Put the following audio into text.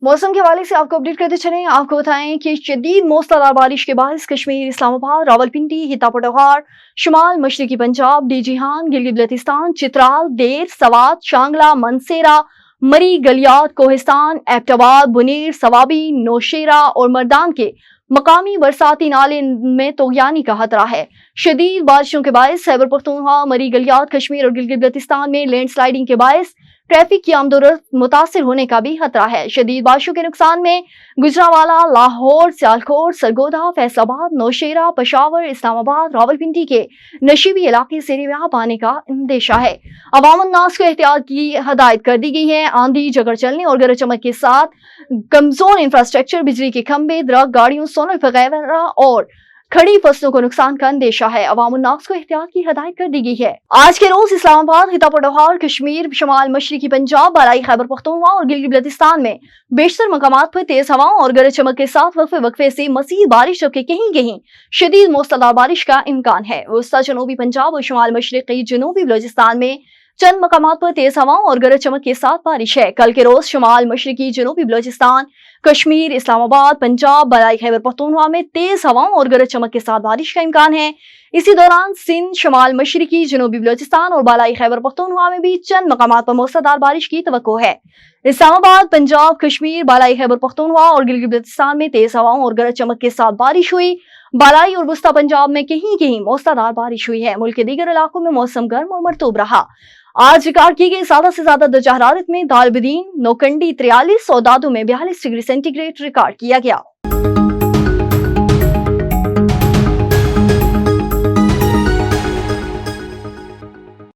मौसम के हवाले से आपको अपडेट करते चलें। आपको बताएं कि शदीद मूसलाधार बारिश के बायस कश्मीर, इस्लामाबाद, रावलपिंडी, हिता पटवार, शुमाल मशरकी पंजाब, डीजीहान, गिलगित बल्तिस्तान, चित्राल, देर, सवात, शांगला, मनसेरा, मरी, गलियात, कोहिस्तान, एबटाबाद, बुनीर, सवाबी, नौशेरा और मर्दान के मकामी बरसाती नाले में तोगयानी का खतरा है। शदीद बारिशों के बायस खैबर पख्तूनख्वा, मरी, गलियात, कश्मीर और गिलगित बल्तिस्तान में लैंड स्लाइडिंग के बायस ट्रैफिक की आमदोरफ्त मुतासिर होने का भी खतरा है। शदीद बारिशों के नुकसान में गुजरांवाला, लाहौर, सियालकोट, सरगोधा, फैसलाबाद, नौशेरा, पेशावर, इस्लामाबाद, रावलपिंडी के नशीबी इलाके ज़ेर-ए-आब आने का अंदेशा है। अवाम-उन-नास को एहतियात की हदायत कर दी गई है। आंधी, झकड़ चलने और गरज चमक के साथ कमजोर इंफ्रास्ट्रक्चर, बिजली के खंभे, दरख्त, गाड़ियों, सोलर वगैरह और खड़ी फसलों को नुकसान का अंदेशा है। अवाम-उन-नास को एहतियात की हदायत कर दी गई है। आज के रोज इस्लामाबाद, हिता पटवार, कश्मीर, शुमाल मशरकी पंजाब, बालाई खैबर पख्तूनख्वा और गिलगित बल्तिस्तान में बेशतर मकामात पर तेज हवाओं और गरज चमक के साथ वक्फे वक्फे से मज़ीद बारिश, जबकि कहीं कहीं शदीद मूसलाधार बारिश का इम्कान है। वस्ता जनूबी पंजाब और शुमाल मशरकी जनूबी बलूचिस्तान में चंद मकामात पर तेज हवाओं और गरज चमक के साथ बारिश है। कल के रोज शुमाल मशरकी जनूबी बलूचिस्तान, कश्मीर, इस्लामाबाद, पंजाब, बालाई खैबर पख्तूनख्वा में तेज हवाओं और गरज चमक के साथ बारिश का इम्कान है। इसी दौरान सिंध, शुमाल मशरकी जनूबी बलूचिस्तान और बालाई खैबर पख्तूनख्वा में भी चंद मकामात पर मूसलाधार बारिश की तवक्को है। इस्लामाबाद, पंजाब, कश्मीर, बालाई खैबर पख्तूनख्वा और गिलगित बल्तिस्तान में तेज हवाओं और गरज चमक के साथ बारिश हुई। बालाई और वस्ता पंजाब में कहीं कहीं मूसलाधार बारिश हुई है। मुल्क के दीगर इलाकों में मौसम गर्म और मरतूब रहा। आज रिकॉर्ड की गई ज्यादा से ज्यादा दर्जा हरारत में दालबदीन, नौकंडी 43 और दादू में 42 डिग्री सेंटीग्रेड रिकॉर्ड किया गया।